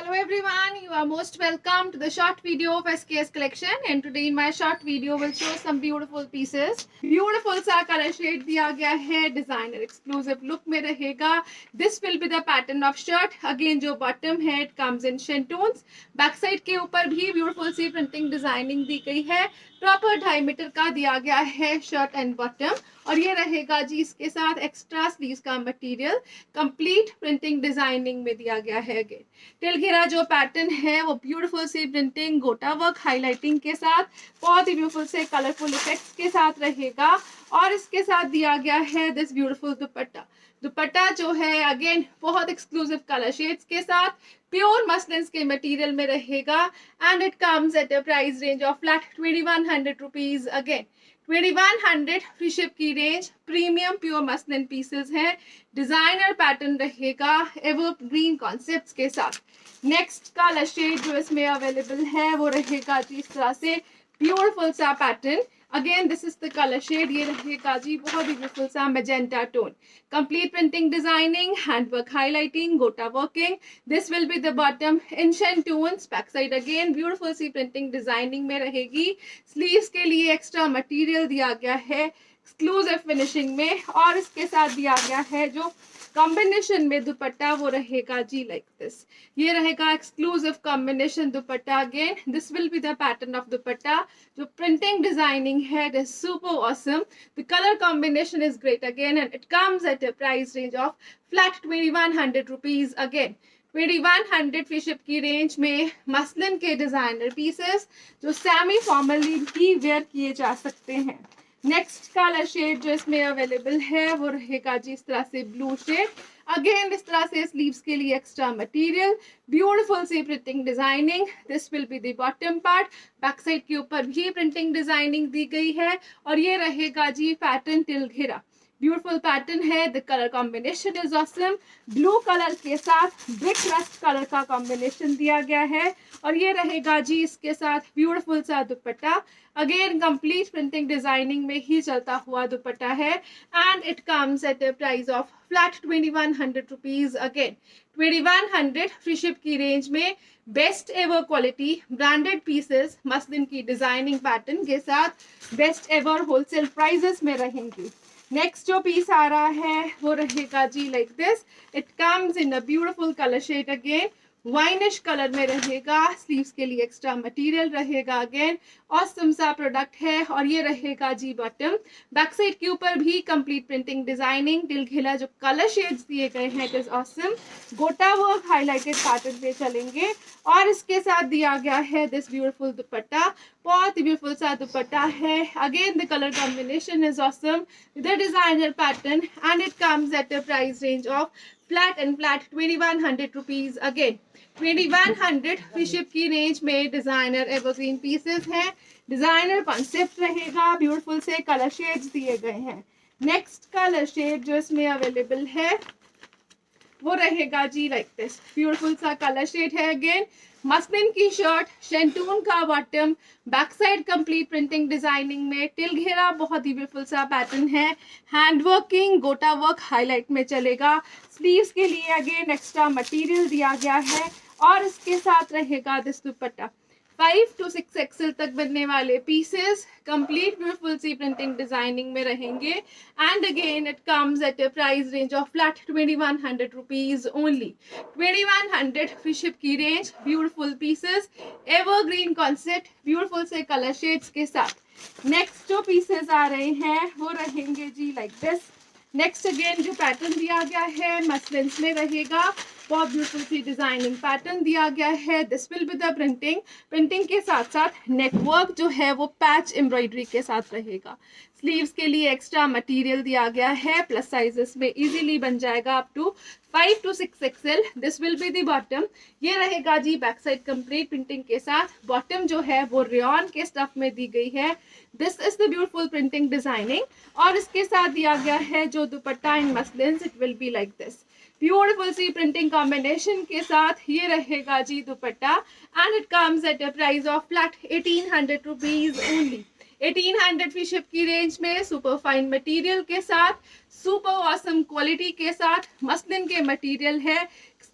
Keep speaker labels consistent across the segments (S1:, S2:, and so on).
S1: Hello everyone, you are most welcome to the short video of SKS collection, and today in my short video will show some beautiful pieces. Beautiful सा color shade दिया गया है, designer exclusive look में रहेगा. This will be the pattern of shirt. Again जो bottom है it comes in shantoons. Back side के ऊपर भी beautiful सी printing designing दी गई है. प्रॉपर 2.5 मीटर का दिया गया है शर्ट एंड बॉटम, और ये रहेगा जी इसके साथ एक्स्ट्रा स्लीव्स का मटेरियल. कंप्लीट प्रिंटिंग डिजाइनिंग में दिया गया है. अगेन टिल घेरा जो पैटर्न है वो ब्यूटीफुल सी प्रिंटिंग गोटा वर्क हाईलाइटिंग के साथ बहुत ही ब्यूटीफुल से कलरफुल इफेक्ट्स के साथ रहेगा. और इसके साथ दिया गया है दिस ब्यूटीफुल दुपट्टा. दुपट्टा जो है अगेन बहुत एक्सक्लूसिव कलर शेड्स के साथ प्योर मसलिन्स के मटेरियल में रहेगा. And it comes at a price range of flat 2100 rupees. Again 2100 free ship की रेंज. प्रीमियम प्योर मसलिन पीसेस हैं. डिजाइनर पैटर्न रहेगा एवरग्रीन कॉन्सेप्ट्स के साथ. नेक्स्ट कलर शेड जो इसमें अवेलेबल है वो रहेगा जी इस तरह से ब्यूटीफुल सा pattern. Again this is the colour shade. ये रहेगा जी बहुत ही ब्यूटीफुल सा magenta tone. Complete printing designing, handwork highlighting, gota working. This will be the bottom in shantoons. Back side again beautiful सी प्रिंटिंग डिजाइनिंग में रहेगी. स्लीव्स के लिए एक्स्ट्रा मटेरियल दिया गया है एक्सक्लूसिव फिनिशिंग में, और इसके साथ दिया गया है जो कॉम्बिनेशन में दुपट्टा वो रहेगा जी लाइक दिस. ये रहेगा exclusive combination dupatta. Again this will be the pattern of दुपट्टा. जो प्रिंटिंग डिजाइनिंग है it is super awesome. The colour combination is great again, and it comes at a price range of flat 2100 rupees. Again 2100 free ship की range में muslin के designer pieces जो semi formally भी where किए जा सकते हैं. नेक्स्ट कलर शेड जो इसमें अवेलेबल है वो रहेगा जी इस तरह से ब्लू शेड. अगेन इस तरह से स्लीव्स के लिए एक्स्ट्रा मटेरियल, ब्यूटीफुल सी printing designing. This will be the bottom part. Back side के ऊपर भी प्रिंटिंग डिजाइनिंग दी गई है, और ये रहेगा जी पैटर्न टिल घेरा. ब्यूटीफुल पैटर्न है. The colour combination is awesome. Blue colour के साथ ब्रिक रस्ट कलर का कॉम्बिनेशन दिया गया है, और ये रहेगा जी इसके साथ ब्यूटीफुल सा dupatta. Again complete printing designing में ही चलता हुआ दुपट्टा है, and it comes at a price of flat 2100 rupees. Again 2100 free ship की रेंज में best ever quality branded pieces muslin की डिजाइनिंग पैटर्न के साथ बेस्ट एवर होलसेल प्राइजेस में रहेंगी. नेक्स्ट जो पीस आ रहा है वो रहेगा जी like this. It comes in a beautiful colour shade. Again winish colour में रहेगा. स्लीव्स के लिए एक्स्ट्रा मटेरियल रहेगा. अगेन ऑसम सा प्रोडक्ट है, और ये रहेगा जी बॉटम. बैक साइड के ऊपर भी कंप्लीट प्रिंटिंग डिजाइनिंग टिल घेला जो कलर शेड्स दिए गए हैं इट इज ऑसम. गोटा वर्क हाईलाइटेड पैटर्न पे चलेंगे, और इसके साथ दिया गया है दिस ब्यूटीफुल दुपट्टा. बहुत ही ब्यूटीफुल सा दुपट्टा है. Again the colour combination is awesome. The designer pattern, and it comes at a price range of flat and flat 2100 rupees. Again 2100 free ship की रेंज में डिजाइनर एवरग्रीन पीसेस हैं. Designer concept रहेगा. Beautiful से colour shades दिए गए हैं. Next colour shade जो इसमें अवेलेबल है वो रहेगा जी लाइक दिस. ब्यूटीफुल सा कलर शेड है. अगेन मसलिन की शर्ट, शैंटून का bottom, back side complete printing designing में टिल घेरा बहुत ही ब्यूटीफुल सा पैटर्न है. हैंड वर्किंग गोटा वर्क हाईलाइट में चलेगा. स्लीव्स के लिए अगेन एक्स्ट्रा मटेरियल दिया गया है, और इसके साथ रहेगा दिस दुपट्टा. 5 to 6 एक्सेल तक बनने वाले पीसेस कंप्लीट ब्यूटीफुल सी प्रिंटिंग डिजाइनिंग में रहेंगे. And again it comes at a price range of flat 2100 rupees only. 2100 free ship की range. Beautiful pieces evergreen concept beautiful से कलर शेड्स के साथ. नेक्स्ट जो पीसेस आ रहे हैं वो रहेंगे जी लाइक दिस. नेक्स्ट अगेन जो पैटर्न दिया गया है मसलिन्स में रहेगा. बहुत ब्यूटीफुल सी डिजाइनिंग पैटर्न दिया गया है. This will be the printing के साथ साथ नेकवर्क जो है वो पैच एम्ब्रॉयडरी के साथ रहेगा. स्लीव्स के लिए एक्स्ट्रा मटेरियल दिया गया है. प्लस साइजेस में इजीली बन जाएगा up to 5 to 6 XL. This will be the bottom. ये रहेगा जी बैक साइड कंप्लीट प्रिंटिंग के साथ. बॉटम जो है वो रेयॉन के स्टफ में दी गई है. This is the beautiful printing designing, और इसके साथ दिया गया है जो dupatta in muslins it will be like this. Beautiful सी प्रिंटिंग कॉम्बिनेशन के साथ ये रहेगा जी dupatta, and it comes at a price of flat 1800 rupees only. 1800 free ship की रेंज में सुपर फाइन मटेरियल के साथ, सुपर ऑसम क्वालिटी के साथ. मसलिन के मटेरियल है,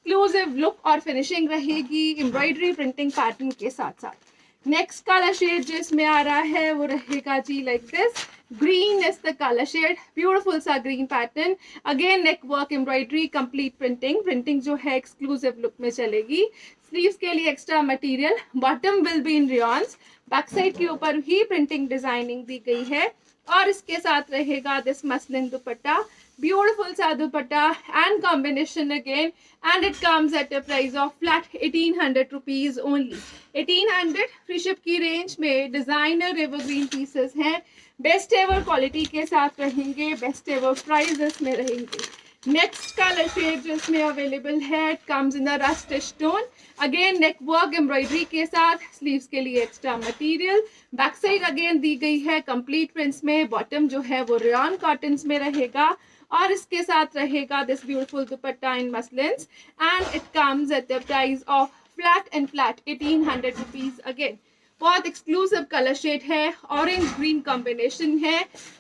S1: एक्सक्लूसिव लुक और फिनिशिंग रहेगी एम्ब्रॉयडरी प्रिंटिंग पैटर्न के साथ साथ। नेक्स्ट कलर शेड जो इसमें आ रहा है वो रहेगा जी like this, green is the colour shade, beautiful सा green pattern. Again neck work embroidery complete printing, printing जो है एक्सक्लूसिव लुक में चलेगी। स्लीव्स के लिए extra material, bottom will be in rayons, back side के ऊपर ही प्रिंटिंग डिजाइनिंग दी गई है और इसके साथ रहेगा दिस मसलिन दुपट्टा, ब्यूटीफुल सा दुपट्टा and combination again, and it comes at a price of flat 1800 rupees only. 1800 free ship की रेंज में डिजाइनर एवरग्रीन पीसेस हैं, बेस्ट एवर क्वालिटी के साथ रहेंगे, बेस्ट एवर प्राइजेस में रहेंगे। नेक्स्ट कलर शेड जो इसमें अवेलेबल है, it comes in the rust stone, again neck work embroidery के साथ, स्लीव्स के लिए extra material, back side again the गई है कंप्लीट प्रिंट्स में, बॉटम जो है वो रेयॉन कॉटन्स में रहेगा और इसके साथ रहेगा this beautiful dupatta in muslins and it comes at the price of flat and flat 1800 rupees. Again बहुत एक्सक्लूसिव कलर शेड है, ऑरेंज ग्रीन कॉम्बिनेशन है,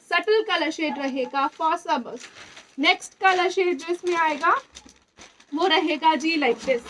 S1: सटल कलर शेड रहेगा for summers. Next colour shade जो इसमें आएगा वो रहेगा जी लाइक दिस,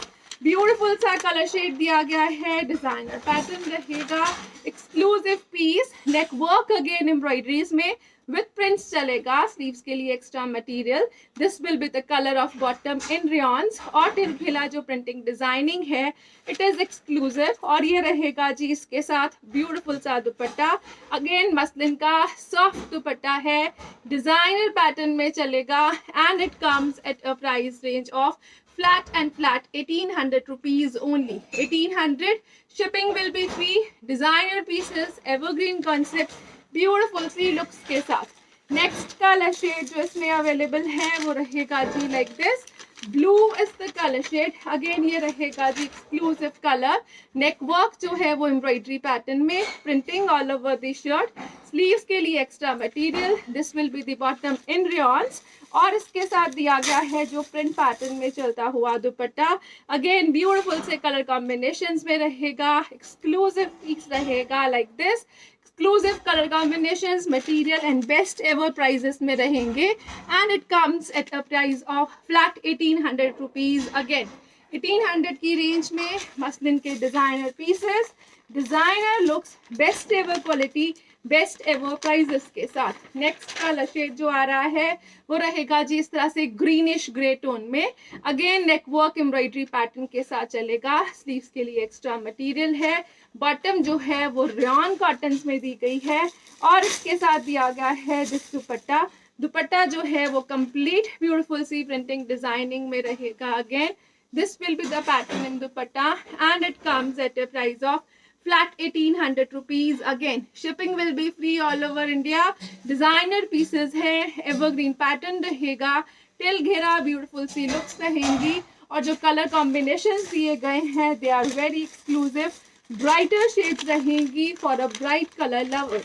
S1: ब्यूटीफुल सा कलर शेड दिया गया है, डिजाइनर पैटर्न रहेगा, exclusive piece, neck work again embroideries में विथ प्रिंट्स चलेगा, स्लीव्स के लिए extra material, this will be the colour of bottom in rayons और टिलखिला जो प्रिंटिंग डिजाइनिंग है इट इज एक्सक्लूसिव और ये रहेगा जी इसके साथ ब्यूटीफुल सा दुपट्टा, अगेन मसलिन का सॉफ्ट दुपट्टा है, डिजाइनर पैटर्न में चलेगा and it comes at a price range of flat and flat 1800 rupees only। 1800 shipping will be free, designer pieces, evergreen concept, beautiful C looks के साथ। नेक्स्ट कलर शेड जो इसमें available है वो रहेगा जी like this, blue is the colour shade, again ये रहेगा जी एक्सक्लूसिव कलर, नेक वर्क जो है वो एम्ब्रॉयडरी पैटर्न में, printing all over the shirt, sleeves के लिए extra material, this will be the bottom in rayons और इसके साथ दिया गया है जो प्रिंट पैटर्न में चलता हुआ दुपट्टा, अगेन ब्यूटीफुल से कलर कॉम्बिनेशंस में रहेगा, एक्सक्लूसिव पीस रहेगा like this, exclusive colour combinations, material and best ever prices में रहेंगे and it comes at a price of flat 1800 rupees. Again 1800 की रेंज में मसलिन के designer pieces, designer looks, best ever quality, best ever prices के साथ। Next colour shade जो आ रहा है वो रहेगा जी इस तरह से ग्रीनिश ग्रे टोन में, again neck work embroidery pattern के साथ चलेगा, स्लीव्स के लिए एक्स्ट्रा मटेरियल है, बॉटम जो है वो रेयॉन कॉटन्स में दी गई है और इसके साथ दिया गया है दिस दुपट्टा, दुपट्टा जो है वो कंप्लीट ब्यूटीफुल सी प्रिंटिंग डिजाइनिंग में रहेगा, again this will be the pattern in dupatta and it comes at a price of flat 1800 rupees। Again shipping will be free all over India, designer pieces है, evergreen pattern रहेगा, टिल घेरा beautiful सी looks रहेंगी और जो कलर कॉम्बिनेशंस दिए गए हैं they are very exclusive, brighter shades रहेंगी for a bright colour lover.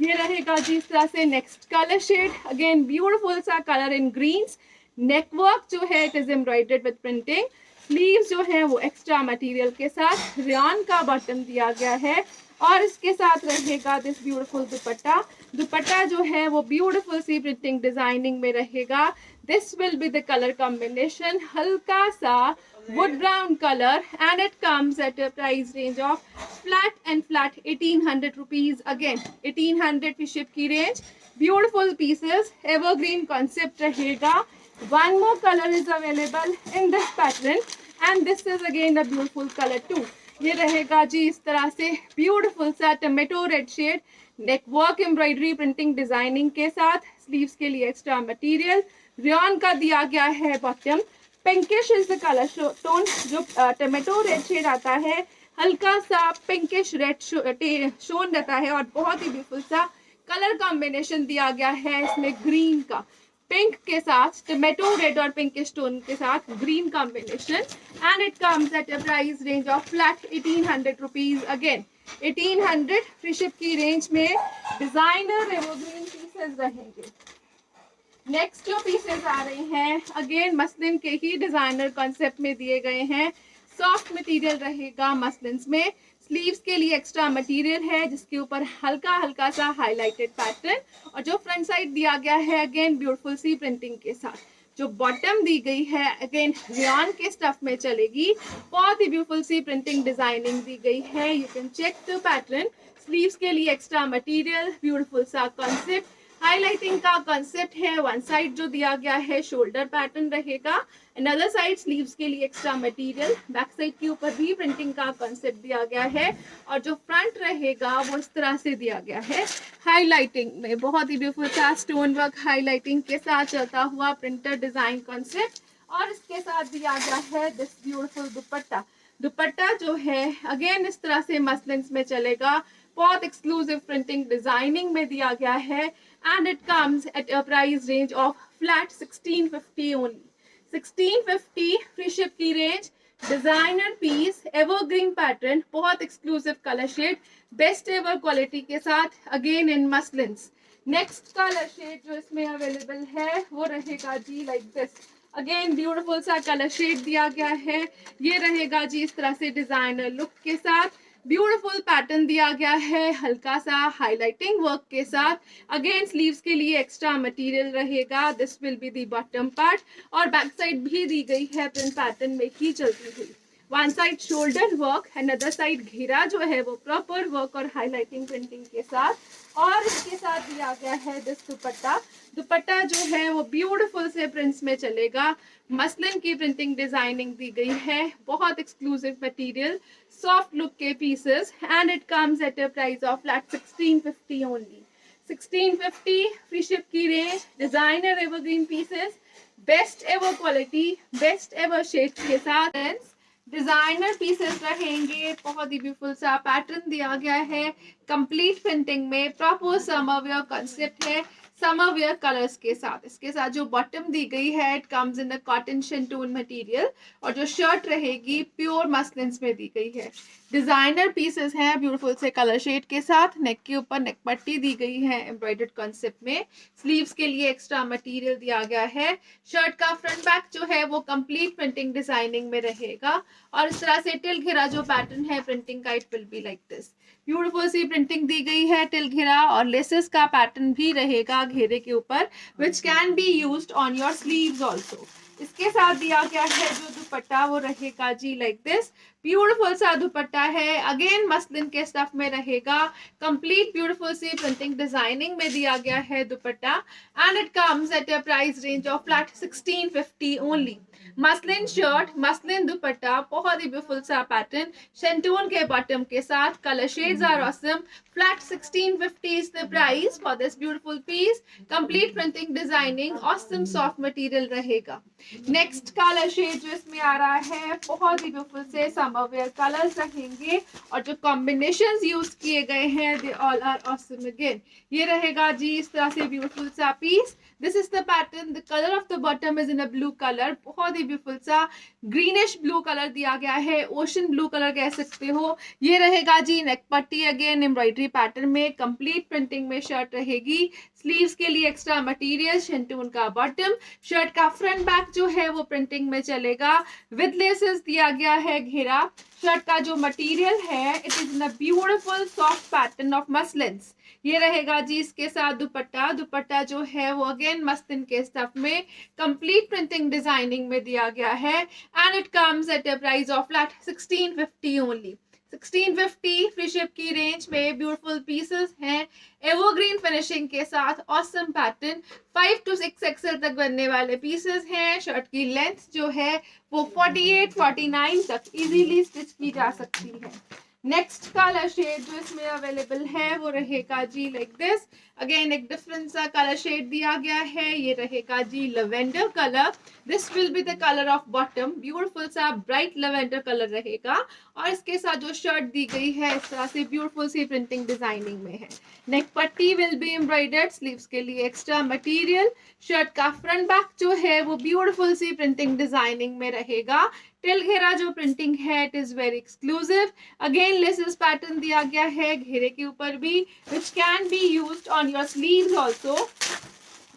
S1: ये रहेगा जी इस तरह से next colour shade, again beautiful सा colour in greens, neck work जो है it is embroidered with printing, sleeves जो है वो एक्स्ट्रा मटेरियल के साथ, रेयॉन का बॉटम दिया गया है और इसके साथ रहेगा दिस ब्यूटीफुल दुपट्टा, दुपट्टा जो है वो ब्यूटीफुल सी प्रिंटिंग डिजाइनिंग में रहेगा, this will be the colour combination, हल्का सा wood brown color and it comes at a price range of flat and flat 1800 rupees। Again 1800 की शिप की range, beautiful pieces, evergreen concept रहेगा, one more color is available in this pattern and this is again a beautiful color too। ये रहेगा जी इस तरह से beautiful सा tomato red shade, neck work embroidery printing designing के साथ, स्लीव्स के लिए एक्स्ट्रा मटेरियल, रेयॉन का दिया गया है bottom, pinkish is the colour tone, जो टमेटो रेड शेड आता है हल्का सा पिंकिश रेड शोन रहता है और बहुत ही ब्यूटीफुल सा कलर कॉम्बिनेशन दिया गया है इसमें, ग्रीन का पिंक के साथ, टमेटो रेड और पिंकिश टोन के साथ green combination and it comes at a price range of flat 1800 rupees. Again 1800 free ship की रेंज में डिजाइनर एवरग्रीन पीसेस रहेंगे। नेक्स्ट जो पीसेस आ रहे हैं अगेन मसलिन के ही डिजाइनर कॉन्सेप्ट में दिए गए हैं, सॉफ्ट मटेरियल रहेगा मसलिन्स में, स्लीव्स के लिए एक्स्ट्रा मटेरियल है जिसके ऊपर हल्का हल्का सा हाईलाइटेड पैटर्न और जो फ्रंट साइड दिया गया है अगेन ब्यूटीफुल सी प्रिंटिंग के साथ, जो बॉटम दी गई है अगेन रेयन के स्टफ में चलेगी, बहुत ही ब्यूटीफुल सी प्रिंटिंग डिजाइनिंग दी गई है। You can check the pattern. Sleeves के लिए एक्स्ट्रा मटेरियल, ब्यूटीफुल सा कॉन्सेप्ट, हाईलाइटिंग का कॉन्सेप्ट है। वन साइड जो दिया गया है शोल्डर पैटर्न रहेगा, अनदर साइड स्लीव्स के लिए एक्स्ट्रा मटेरियल, बैक साइड के ऊपर भी प्रिंटिंग का कॉन्सेप्ट दिया गया है और जो फ्रंट रहेगा वो इस तरह से दिया गया है हाईलाइटिंग में, बहुत ही ब्यूटीफुल सा स्टोन वर्क हाईलाइटिंग के साथ चलता हुआ प्रिंटर डिजाइन कॉन्सेप्ट। और इसके साथ दिया गया है दिस ब्यूटीफुल दुपट्टा। दुपट्टा जो है अगेन इस तरह से मसलिन्स में चलेगा, बहुत एक्सक्लूसिव प्रिंटिंग डिजाइनिंग में दिया गया है and it comes at a price range of flat 1650 only. 1650 free ship की range. Designer piece, evergreen pattern, बहुत exclusive colour shade, best ever quality के साथ again in muslins. Next colour shade जो इसमें अवेलेबल है वो रहेगा जी लाइक दिस। अगेन ब्यूटीफुल सा कलर शेड दिया गया है, ये रहेगा जी इस तरह से डिजाइनर लुक के साथ। ब्यूटीफुल पैटर्न दिया गया है हल्का सा हाईलाइटिंग वर्क के साथ। अगेन स्लीव्स के लिए एक्स्ट्रा मटेरियल रहेगा, this will be the bottom part और बैक साइड भी दी गई है प्रिंट पैटर्न में ही चलती हुई। One side shoulder work, another side घेरा जो है वो प्रॉपर वर्क और हाईलाइटिंग प्रिंटिंग के साथ। और इसके साथ दिया गया है दिस दुपट्टा। दुपट्टा जो है वो ब्यूटीफुल से प्रिंट्स में चलेगा, मसलिन की प्रिंटिंग डिजाइनिंग दी गई है, बहुत एक्सक्लूसिव मटेरियल, सॉफ्ट लुक के pieces and it comes at a price of flat 1650 only. 1650 free ship की range, designer evergreen pieces, best ever quality, best ever shade के साथ डिजाइनर पीसेस रहेंगे। बहुत ही ब्यूटीफुल सा पैटर्न दिया गया है, कंप्लीट प्रिंटिंग में, प्रॉपर समर वेयर कॉन्सेप्ट है, समर वेयर कलर्स के साथ। इसके साथ जो बॉटम दी गई है it comes in the cotton शेंटून material और जो शर्ट रहेगी प्योर मसलिन्स में दी गई है। डिजाइनर पीसेस हैं ब्यूटीफुल से कलर शेड के साथ। नेक के ऊपर नेक पट्टी दी गई है एम्ब्रॉयडर्ड कॉन्सेप्ट में। स्लीव्स के लिए एक्स्ट्रा मटेरियल दिया गया है। शर्ट का फ्रंट बैक जो है वो कंप्लीट प्रिंटिंग डिजाइनिंग में रहेगा और इस तरह से टिल घेरा जो पैटर्न है प्रिंटिंग का it will be like this. Beautiful सी प्रिंटिंग दी गई है टिल घेरा और लेसेस का पैटर्न भी रहेगा घेरे के ऊपर विच can be used on your sleeves also. इसके साथ दिया गया है जो दुपट्टा वो रहेगा जी लाइक दिस। ब्यूटीफुल सा दुपट्टा है, अगेन मसलिन के स्टफ में रहेगा, कंप्लीट ब्यूटीफुल सी प्रिंटिंग डिजाइनिंग में दिया गया है दुपट्टा and it comes at a price range of flat 1650 only. Muslin shirt, muslin दुपट्टा, बहुत ही ब्यूटीफुल सा पैटर्न, शेंटून के बॉटम के साथ, colour shades are awesome. Flat 1650 is the price for this beautiful piece. Complete printing designing, awesome soft material रहेगा। Next colour shade जो इसमें आ रहा है बहुत ही ब्यूटीफुल से समर वेयर कलर्स रहेंगे और जो कॉम्बिनेशंस यूज किए गए हैं they all are awesome again. ये रहेगा जी इस तरह से ब्यूटीफुल सा piece. This is the pattern, the colour of the bottom is in a blue colour, बहुत ही ब्यूटीफुल सा ग्रीनिश ब्लू कलर दिया गया है, ओशन ब्लू कलर कह सकते हो। ये रहेगा जी नेक पट्टी, अगेन एम्ब्रॉयडरी पैटर्न में, कंप्लीट प्रिंटिंग में शर्ट रहेगी। स्लीव्स के लिए एक्स्ट्रा मटेरियल, शेंटून का बॉटम, शर्ट का फ्रंट बैक जो है वो प्रिंटिंग में चलेगा, विद लेसेस दिया गया है घेरा। शर्ट का जो मटेरियल है it is in a beautiful soft pattern of muslins. ये रहेगा जी इसके साथ दुपट्टा। दुपट्टा जो है वो अगेन मसलिन के स्टफ में, कंप्लीट प्रिंटिंग डिजाइनिंग में दिया गया है and it comes at a price of flat 1650 only. 1650 free ship की रेंज में ब्यूटीफुल पीसेस हैं एवरग्रीन फिनिशिंग के साथ, ऑसम पैटर्न, 5 to 6 एक्सेल तक बनने वाले पीसेस हैं। शर्ट की लेंथ जो है वो 48-49 तक इजीली स्टिच की जा सकती है। नेक्स्ट कलर शेड जो इसमें अवेलेबल है वो रहेगा जी लाइक दिस। अगेन एक डिफरेंट सा कलर शेड दिया गया है, ये रहेगा जी lavender colour. This will be the colour of bottom, beautiful सा ब्राइट लेवेंडर कलर रहेगा और इसके साथ जो शर्ट दी गई है इस तरह से ब्यूटीफुल सी प्रिंटिंग डिजाइनिंग में है। नेक पट्टी विल बी एम्ब्रॉयडर्ड, स्लीव्स के लिए एक्स्ट्रा मटेरियल। शर्ट का फ्रंट बैक जो है वो ब्यूटीफुल सी प्रिंटिंग डिजाइनिंग में रहेगा। टिल घेरा जो प्रिंटिंग है it is very exclusive, again laces pattern दिया गया है घेरे के ऊपर भी, विच can be used on your sleeves also.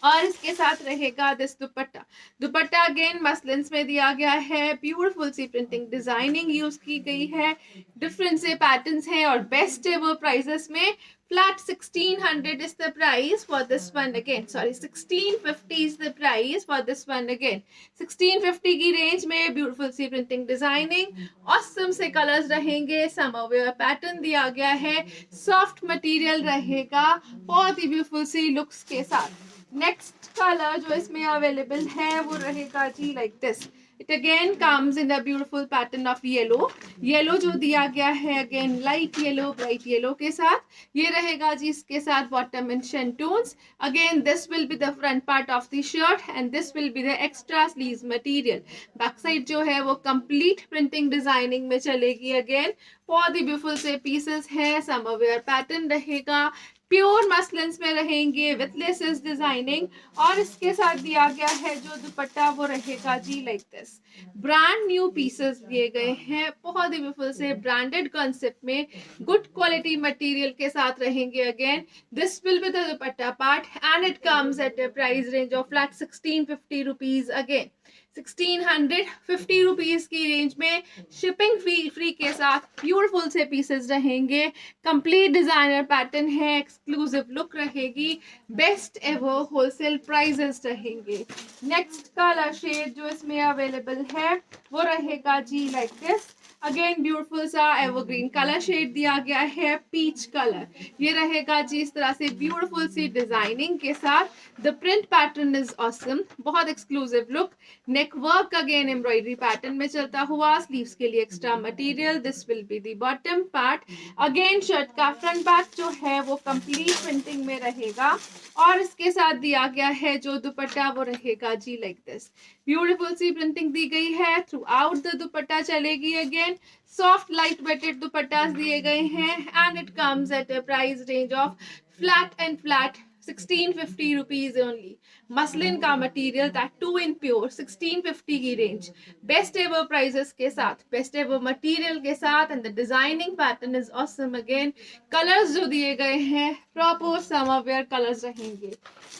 S1: और इसके साथ रहेगा this dupatta. Dupatta again muslins में दिया गया है, ब्यूटीफुल सी प्रिंटिंग डिजाइनिंग यूज की गई है, डिफरेंट से पैटर्न्स हैं और बेस्ट है वो प्राइसेस में। Flat 1600 is the price for this one again. Sorry, 1650 is the price for this one again. 1650 की रेंज में ब्यूटीफुल सी प्रिंटिंग डिजाइनिंग, ऑसम से कलर्स रहेंगे, समर वेयर पैटर्न दिया गया है, सॉफ्ट मटेरियल रहेगा, बहुत ही ब्यूटीफुल सी लुक्स के साथ। नेक्स्ट कलर जो इसमें अवेलेबल है वो रहेगा जी like this. It again comes in a beautiful pattern of yellow. Yellow जो दिया गया है again light yellow bright yellow के साथ, ये रहेगा जी इसके साथ bottom in shantoons. Again this will be the front part of the shirt and this will be the extra sleeves material. Back side जो है वो कंप्लीट प्रिंटिंग डिजाइनिंग में चलेगी। अगेन बहुत ही ब्यूटीफुल से पीसेस है, समर वेयर पैटर्न रहेगा, प्योर मसलिन्स में रहेंगे विथ लेसेस डिजाइनिंग, और इसके साथ दिया गया है जो दुपट्टा वो रहेगा जी like this. Brand new pieces दिए गए हैं, बहुत ही ब्यूटीफुल से ब्रांडेड कॉन्सेप्ट में गुड क्वालिटी मटेरियल के साथ रहेंगे। Again this will be the dupatta part and it comes at a price range of flat 1650 rupees. Again 1650 rupees की रेंज में शिपिंग फ्री के साथ ब्यूटीफुल से पीसेस रहेंगे, कंप्लीट डिजाइनर पैटर्न है, एक्सक्लूसिव लुक रहेगी, बेस्ट एवर होलसेल प्राइजेस रहेंगे। Next colour shade जो इसमें अवेलेबल है वो रहेगा जी लाइक दिस। अगेन ब्यूटीफुल सा एवरग्रीन कलर शेड दिया गया है, पीच कलर, ये रहेगा जी इस तरह से ब्यूटीफुल सी डिजाइनिंग के साथ। The print pattern is awesome, बहुत exclusive look, neck work again embroidery pattern में चलता हुआ, स्लीव्स के लिए extra material, this will be the bottom part. Again shirt का फ्रंट बैक जो है वो कंप्लीट प्रिंटिंग में रहेगा और इसके साथ दिया गया है जो दुपट्टा वो रहेगा जी लाइक दिस। ब्यूटीफुल सी प्रिंटिंग दी गई है, थ्रू आउट द दुपट्टा चलेगी। Again soft light weighted dupattas दिए गए हैं and it comes at a price range of flat 1650 rupees only. Muslin का मटेरियल दैट 2 in प्योर, 1650 की रेंज, बेस्ट एवर प्राइसेस के साथ, बेस्ट एवर मटेरियल के साथ and the designing pattern is awesome. Again colours जो दिए गए हैं प्रॉपर समर वेयर कलर्स रहेंगे।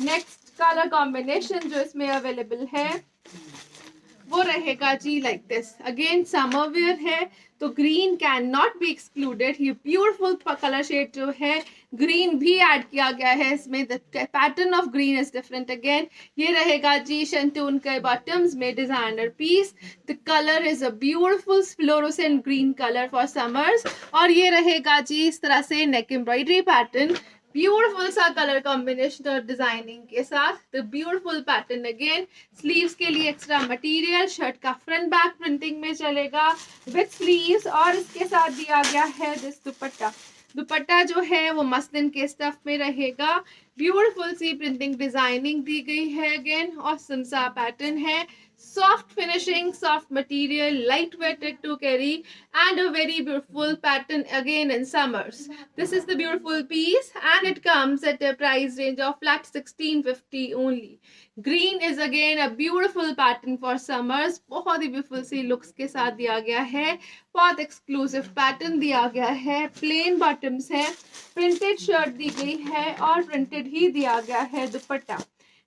S1: नेक्स्ट कलर कॉम्बिनेशन जो इसमें अवेलेबल है वो रहेगा जी like this. Again summer wear है तो green can not be excluded. ये ब्यूटीफुल कलर शेड जो है ग्रीन भी ऐड किया गया है इसमें, the pattern of green is different. Again ये रहेगा जी शेंटून के बॉटम्स में designer piece, the colour is a beautiful fluorescent green colour for summers, और ये रहेगा जी इस तरह से नेक एम्ब्रॉयडरी पैटर्न, ब्यूटीफुल सा कलर कॉम्बिनेशन और डिजाइनिंग के साथ, the beautiful pattern. Again sleeves के लिए एक्स्ट्रा मटेरियल, शर्ट का फ्रंट बैक प्रिंटिंग में चलेगा विथ स्लीव्स, और इसके साथ दिया गया है दिस दुपट्टा। दुपट्टा जो है वो मसलिन के स्टफ में रहेगा, ब्यूटीफुल सी प्रिंटिंग डिजाइनिंग दी गई है। अगेन ऑसम सा पैटर्न है, soft finishing, soft material, light weighted to carry and a very beautiful pattern again in summers. This is the beautiful piece and it comes at a price range of flat 1650 only. Green is again a beautiful pattern for summers, बहुत ही beautiful सी looks के साथ दिया गया है, बहुत exclusive pattern दिया गया है, plain bottoms है, printed shirt दी गई है और printed ही दिया गया है दुपट्टा।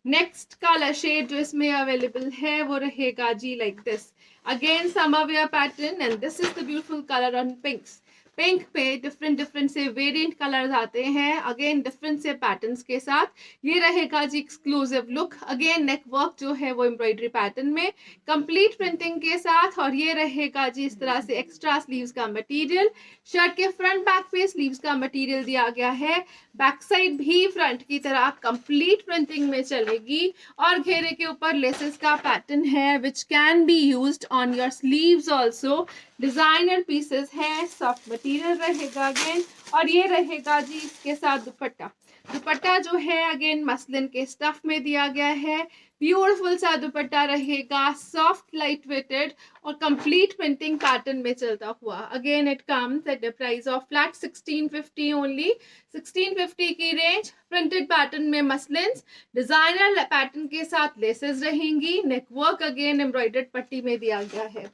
S1: नेक्स्ट कलर शेड जो इसमें अवेलेबल है वो रहेगा जी like this. Again summer wear pattern and this is the beautiful colour on pinks. Pink पे डिफरेंट से वेरिएंट कलर्स आते हैं, अगेन डिफरेंट से पैटर्न्स के साथ, ये रहेगा जी exclusive look. Again neck work जो है वो एम्ब्रॉयडरी पैटर्न में कंप्लीट प्रिंटिंग के साथ, और ये रहेगा जी इस तरह से एक्स्ट्रा स्लीव्स का मटेरियल, शर्ट के फ्रंट बैक पे स्लीव्स का मटेरियल दिया गया है, बैक साइड भी फ्रंट की तरह कंप्लीट प्रिंटिंग में चलेगी, और घेरे के ऊपर लेसेस का पैटर्न है which can be used on your sleeves also. Designer pieces है, सॉफ्ट मटेरियल रहेगा अगेन, और ये रहेगा जी इसके साथ दुपट्टा। दुपट्टा जो है अगेन मसलिन के स्टफ में दिया गया है, ब्यूटीफुल सा दुपट्टा रहेगा, सॉफ्ट लाइट वेटेड और कंप्लीट प्रिंटिंग पैटर्न में चलता हुआ। Again it comes at the price of flat 1650 only. 1650 की रेंज, प्रिंटेड पैटर्न में मसलिन्स, डिजाइनर पैटर्न के साथ लेसेस रहेंगी, नेक वर्क अगेन एम्ब्रॉयडर्ड पट्टी में दिया गया है।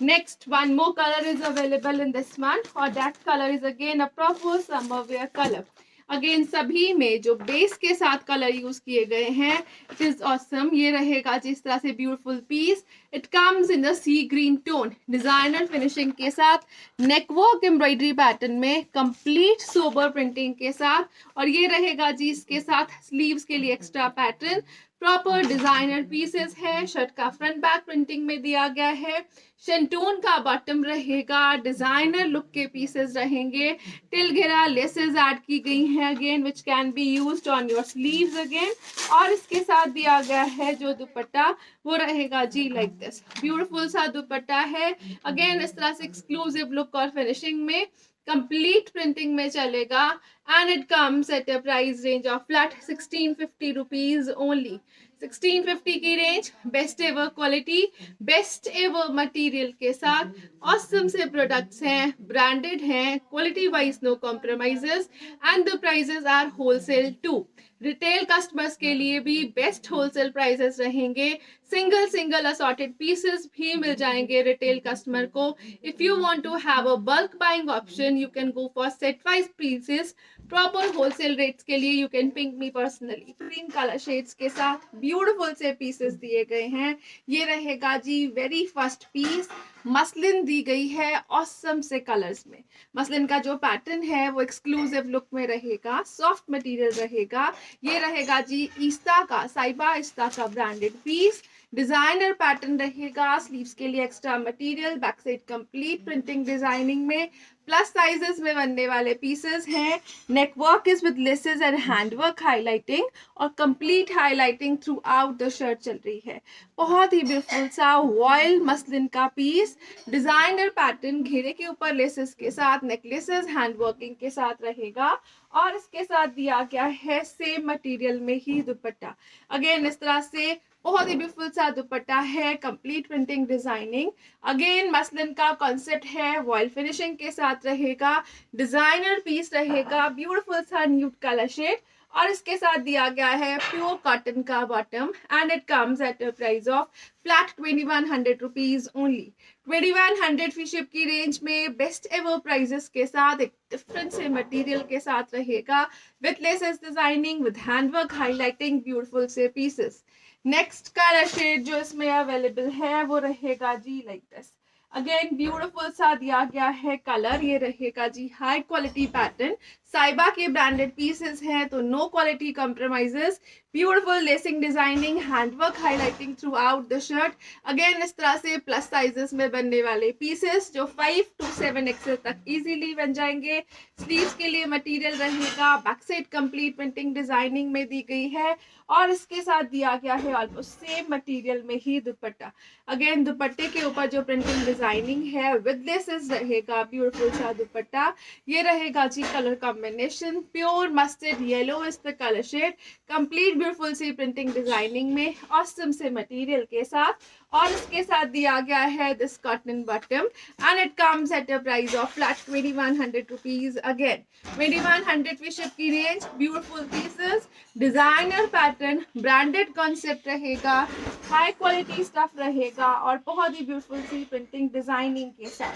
S1: Next one more colour is available in this one और that colour is again a proper summer wear colour. Again सभी में जो बेस के साथ कलर यूज किए गए हैं, इट इज ऑसम। ये रहेगा जिस तरह से beautiful piece. It comes in the sea green tone, designer finishing के साथ, नेकवर्क एम्ब्रॉयडरी पैटर्न में, कंप्लीट सोबर प्रिंटिंग के साथ। और ये रहेगा जी इसके साथ स्लीव्स के लिए extra pattern. Proper designer pieces है। शर्ट का फ्रंट बैक प्रिंटिंग में दिया गया है। शेंटून का बॉटम रहेगा। डिजाइनर लुक के पीसेस रहेंगे। टिल घेरा लेसेस ऐड की गई हैं again, which can be used on your sleeves again. और इसके साथ दिया गया है जो दुपट्टा, वो रहेगा जी लाइक दिस। ब्यूटीफुल सा दुपट्टा है अगेन, इस तरह से एक्सक्लूसिव लुक और फिनिशिंग में, कंप्लीट प्रिंटिंग में चलेगा। And it comes at a price range of flat 1650 rupees only. 1650 की range, best ever quality, best ever material के साथ ऑसम से प्रोडक्ट्स हैं, ब्रांडेड हैं, quality wise no compromises and the prices are wholesale too. Retail customers के लिए भी best wholesale prices रहेंगे। सिंगल असॉर्टेड पीसेस भी मिल जाएंगे रिटेल कस्टमर को। If you want to have a bulk buying option, you can go for set wise pieces. Proper wholesale rates के लिए you can ping me personally. Green colour shades के साथ beautiful से pieces दिए गए हैं। ये रहेगा जी वेरी फर्स्ट पीस। मसलिन दी गई है ऑसम से कलर्स में। मसलिन का जो पैटर्न है वो एक्सक्लूसिव लुक में रहेगा, सॉफ्ट मटेरियल रहेगा। ये रहेगा जी ईस्ता का, साइबा ईस्ता का ब्रांडेड पीस। डिजाइनर पैटर्न रहेगा। स्लीव्स के लिए extra material, back side complete printing designing में, प्लस साइजेस में बनने वाले पीसेस हैं। Neck work is with laces and handwork highlighting, और complete highlighting throughout the shirt चल रही है। बहुत ही ब्यूटीफुल सा वॉयल मसलिन का पीस, डिजाइनर पैटर्न, घेरे के ऊपर लेसेस के साथ, नेकलेसेस हैंडवर्किंग के साथ रहेगा। और इसके साथ दिया गया है सेम मटेरियल में ही दुपट्टा। अगेन इस तरह से बहुत ही ब्यूटीफुल सा दुपट्टा है, complete printing designing. Again muslin का कॉन्सेप्ट है, वॉयल फिनिशिंग के साथ रहेगा, डिजाइनर पीस रहेगा, ब्यूटीफुल सा न्यूड कलर शेड। और इसके साथ दिया गया है प्योर कॉटन का bottom and it comes at a price of flat 2100 rupees only. 2100 free ship की रेंज में बेस्ट एवर प्राइजेस के साथ, एक डिफरेंट से मटेरियल के साथ रहेगा, with laces designing, with handwork highlighting, beautiful से पीसेस। नेक्स्ट कलर शेड जो इसमें अवेलेबल है वो रहेगा जी लाइक दिस। अगेन ब्यूटीफुल सा दिया गया है कलर। ये रहेगा जी हाई क्वालिटी पैटर्न। साइबा के ब्रांडेड पीसेस हैं तो no quality compromises. Beautiful lacing designing, handwork highlighting throughout the shirt. Again इस तरह से प्लस साइजेस में बनने वाले पीसेस जो 5 to 7 एक्सेल तक इजीली बन जाएंगे। स्लीव्स के लिए मटेरियल रहेगा, back side complete printing designing में दी गई है। और इसके साथ दिया गया है ऑलमोस्ट सेम मटेरियल में ही दुपट्टा। अगेन दुपट्टे के ऊपर जो प्रिंटिंग डिजाइनिंग है विद लेसेस रहेगा, ब्यूटीफुल सा दुपट्टा। ये रहेगा जी colour combination, pure mustard yellow is the colour shade, complete beautiful सी प्रिंटिंग डिजाइनिंग में, ऑसम से मटेरियल के साथ। और इसके साथ दिया गया है this cotton bottom and it comes at a price of flat 2100 rupees. Again 2100 free ship की range, beautiful pieces, designer pattern, branded concept रहेगा, हाई क्वालिटी स्टफ रहेगा और बहुत ही ब्यूटीफुल सी प्रिंटिंग डिजाइनिंग के साथ।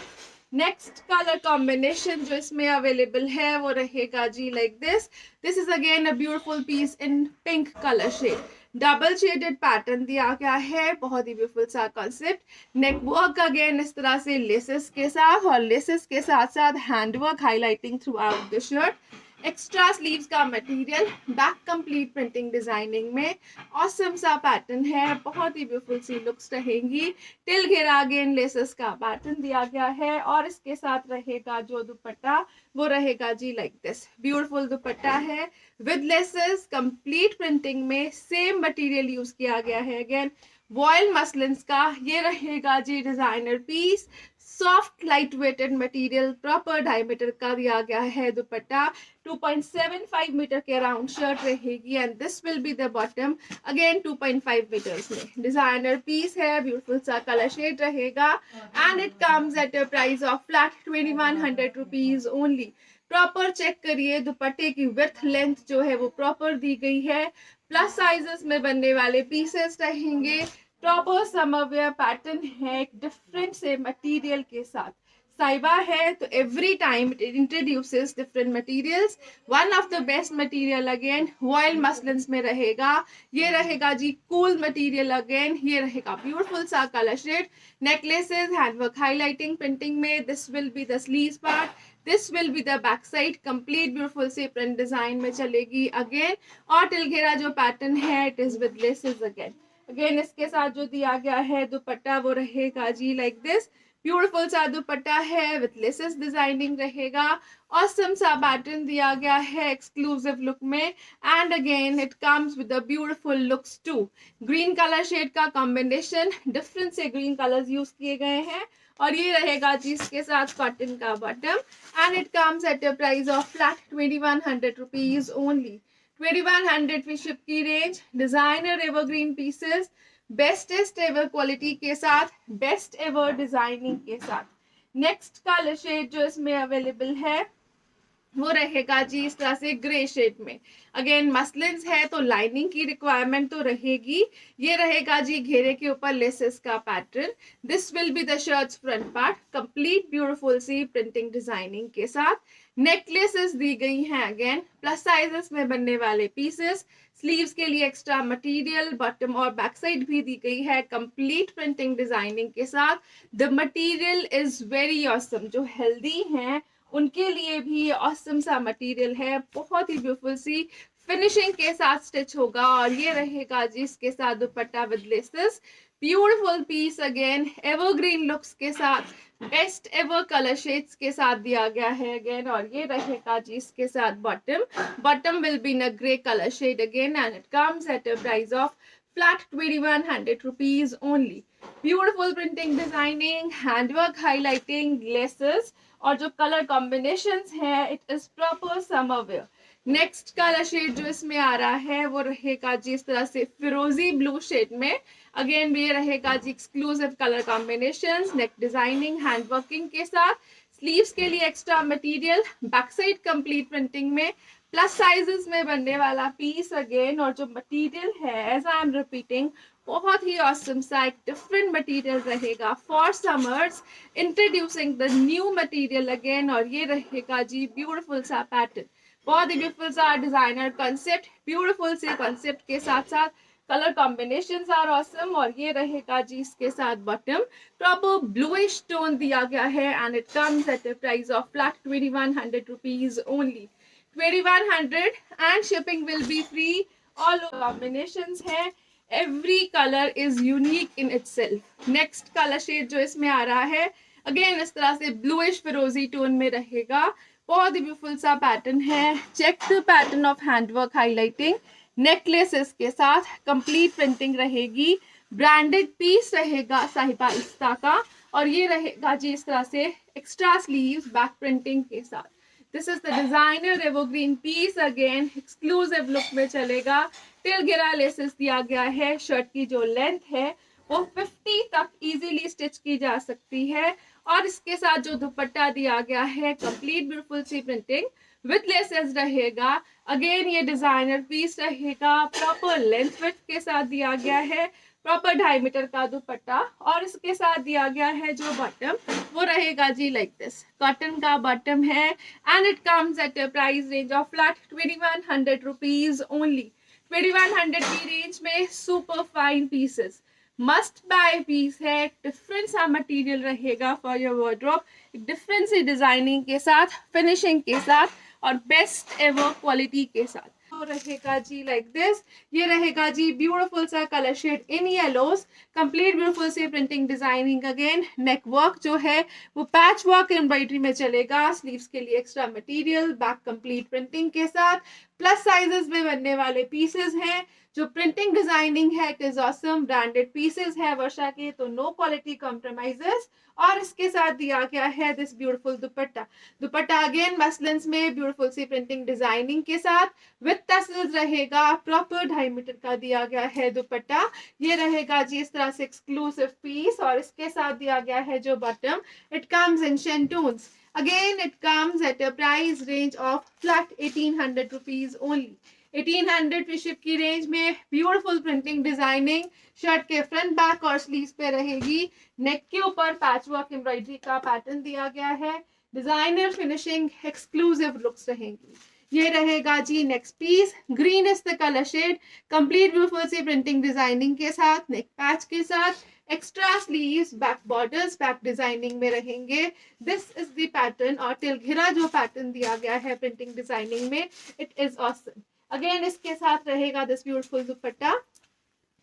S1: नेक्स्ट कलर कॉम्बिनेशन जो इसमें अवेलेबल है वो रहेगा जी like this. This is again a beautiful piece in pink colour shade. Double shaded pattern दिया गया है, बहुत ही ब्यूटीफुल सा कॉन्सेप्ट। नेक वर्क अगेन इस तरह से लेसेस के साथ, और लेसेस के साथ साथ handwork highlighting throughout the shirt. Extra sleeves का material, back complete printing designing में, ऑसम सा पैटर्न है, बहुत ही ब्यूटीफुल सी लुक्स रहेंगी। टिल घेरा अगेन लेसेस का पैटर्न दिया गया है। और इसके साथ रहेगा जो दुपट्टा वो रहेगा जी लाइक दिस। ब्यूटीफुल दुपट्टा है विद लेसेस, कंप्लीट प्रिंटिंग में, सेम मटेरियल यूज किया गया है। अगेन वॉयल मसलिन्स का ये रहेगा जी designer piece, soft light weighted material, proper diameter का दिया गया है दुपट्टा। 2.75 मीटर के अराउंड शर्ट रहेगी and this will be the bottom, again 2.5 metres में। डिजाइनर पीस है, ब्यूटीफुल सा कलर शेड रहेगा and it comes at a price of flat 2100 rupees only. Proper check करिए, दुपट्टे की विड्थ लेंथ जो है वो प्रॉपर दी गई है। प्लस साइजेस में बनने वाले पीसेस रहेंगे। प्रॉपर समरवेयर पैटर्न है, एक डिफरेंट से मटेरियल के साथ। साइबा है तो every time it introduces different materials. One of the best material again voile muslins में रहेगा. ये रहेगा जी कूल मटेरियल अगेन. ये रहेगा ब्यूटीफुल सा colour shade. Neck laces, handwork, highlighting, printing में. This will be the sleeves part. This will be the back side. Complete beautiful से print design में चलेगी अगेन. और टिलघेरा जो पैटर्न है it is with laces again. Again इसके साथ जो दिया गया है दुपट्टा वो रहेगा जी लाइक दिस. ब्यूटीफुल सा दुपट्टा है विथ लेसेस डिजाइनिंग रहेगा. ऑसम सा पैटर्न दिया गया है एक्सक्लूसिव लुक में. And again it comes with the beautiful looks too. Green colour shade का कॉम्बिनेशन, डिफरेंट से ग्रीन कलर्स यूज किए गए हैं. और ये रहेगा जी इसके साथ कॉटन का bottom. And it comes at a price of flat 2100 rupees only. 2100 की शिप की range. Designer evergreen pieces bestest ever quality के साथ, बेस्ट एवर डिजाइनिंग के साथ. नेक्स्ट कलर शेड जो इसमें अवेलेबल है वो रहेगा जी इस तरह से ग्रे शेड में. अगेन मसलिन्स है तो लाइनिंग की रिक्वायरमेंट तो रहेगी. ये रहेगा जी घेरे के ऊपर लेसेस का pattern. This will be the shirts front part. Complete beautiful सी प्रिंटिंग डिजाइनिंग के साथ. नेकलेसेस दी गई हैं अगेन प्लस साइजेस में बनने वाले पीसेस. स्लीव्स के लिए एक्स्ट्रा मटेरियल बॉटम और बैक साइड भी दी गई है कंप्लीट प्रिंटिंग डिजाइनिंग के साथ. The material is very awesome. जो हेल्दी हैं उनके लिए भी ऑसम सा मटेरियल है. बहुत ही ब्यूटीफुल सी फिनिशिंग के साथ स्टिच होगा. और ये रहेगा जी इसके साथ दुपट्टा with laces. Beautiful piece again evergreen looks के साथ, बेस्ट एवर कलर शेड्स के साथ दिया गया है अगेन. और ये रहेगा जी इसके साथ bottom. Bottom will be in a grey colour shade again and it comes at a price of flat 2100 rupees only. Beautiful printing designing, handwork, highlighting, ग्लेसेस और जो कलर कॉम्बिनेशंस है it is proper summer wear. Next colour shade जो इसमें आ रहा है वो रहेगा जी इस तरह से फिरोजी ब्लू शेड में. अगेन ये रहेगा जी एक्सक्लूसिव कलर कॉम्बिनेशंस, नेक डिजाइनिंग, हैंड वर्किंग के साथ. स्लीव्स के लिए extra material, back side complete printing में, प्लस साइजेस में बनने वाला पीस अगेन. और जो मटेरियल है एज आई एम रिपीटिंग बहुत ही ऑसम सा एक डिफरेंट मटेरियल रहेगा for summers. Introducing the new material again. और ये रहेगा जी ब्यूटीफुल सा पैटर्न. बहुत ही ब्यूटीफुल सा डिजाइनर कॉन्सेप्ट. ब्यूटीफुल से कॉन्सेप्ट के साथ साथ कलर कॉम्बिनेशंस आर ऑसम. और ये रहेगा जी इसके साथ बॉटम. प्रॉपर ब्लूइश टोन दिया गया है and it comes at a price of flat 2100 rupees only. 2100 and shipping will be free. All combinations है. Every colour is unique in itself. Next colour shade जो इसमें आ रहा है अगेन इस तरह से ब्लूइश फिरोजी टोन में रहेगा. बहुत ही ब्यूटीफुल सा पैटर्न है. Check the pattern of handwork highlighting. Necklaces के साथ कंप्लीट प्रिंटिंग रहेगी. ब्रांडेड पीस रहेगा साहिबा इस्ता का. और ये रहेगा जी इस तरह से एक्स्ट्रा स्लीव्स बैक प्रिंटिंग के साथ. This is the designer evergreen piece again exclusive look में चलेगा. टिलघेरा लेसेस दिया गया है. शर्ट की जो लेंथ है वो 50 तक इजीली स्टिच की जा सकती है. और इसके साथ जो दुपट्टा दिया गया है कंप्लीट ब्यूटीफुल सी प्रिंटिंग विद लेसेस रहेगा. अगेन ये डिजाइनर पीस रहेगा. प्रॉपर लेंथ विड्थ के साथ दिया गया है. प्रॉपर 2.5 मीटर का दुपट्टा. और इसके साथ दिया गया है जो बॉटम वो रहेगा जी लाइक दिस. कॉटन का बॉटम है and it comes at a price range of flat 2100 rupees only. 2100 की रेंज में super fine pieces, must buy piece है. डिफरेंट सा मटेरियल रहेगा फॉर योर वार्डरोब. डिफरेंट सी डिजाइनिंग के साथ, फिनिशिंग के साथ और बेस्ट एवर क्वालिटी के साथ. तो रहेगा जी लाइक दिस. ये रहेगा जी ब्यूटीफुल सा colour shade in yellows. Complete beautiful सी printing designing again. Neck work जो है वो पैच वर्क एम्ब्रॉयडरी में चलेगा. स्लीव्स के लिए extra material, back complete printing के साथ. प्लस साइजेस में बनने वाले पीसेस हैं. जो प्रिंटिंग डिजाइनिंग है it is awesome. Branded pieces है वर्षा के, तो नो क्वालिटी कॉम्प्रोमाइजेस. और इसके साथ दिया गया है this beautiful dupatta. Dupatta again muslins में ब्यूटीफुल सी प्रिंटिंग डिजाइनिंग के साथ विद टसल्स रहेगा. प्रॉपर 2.5 मीटर का दिया गया है दुपट्टा. ये रहेगा जी इस तरह से एक्सक्लूसिव पीस. और इसके साथ दिया गया है जो bottom it comes in shantoons. Again, it comes at a price range of flat 1800 rupees only. 1800 free ship की रेंज में ब्यूटीफुल प्रिंटिंग डिजाइनिंग शर्ट के फ्रंट बैक और स्लीव्स पे रहेगी। नेक के ऊपर पैचवर्क एम्ब्रॉयडरी का पैटर्न दिया गया है। डिजाइनर फिनिशिंग एक्सक्लूसिव लुक्स रहेंगी। ये रहेगा जी next piece. Green is the colour shade, complete beautiful सी प्रिंटिंग डिजाइनिंग के साथ, नेक पैच के साथ, extra sleeves, back borders, back designing में रहेंगे। दिस इज द पैटर्न और तिलघिरा जो पैटर्न दिया गया है प्रिंटिंग डिजाइनिंग में, इट इज ऑसम। अगेन इसके साथ रहेगा दिस ब्यूटीफुल दुपट्टा।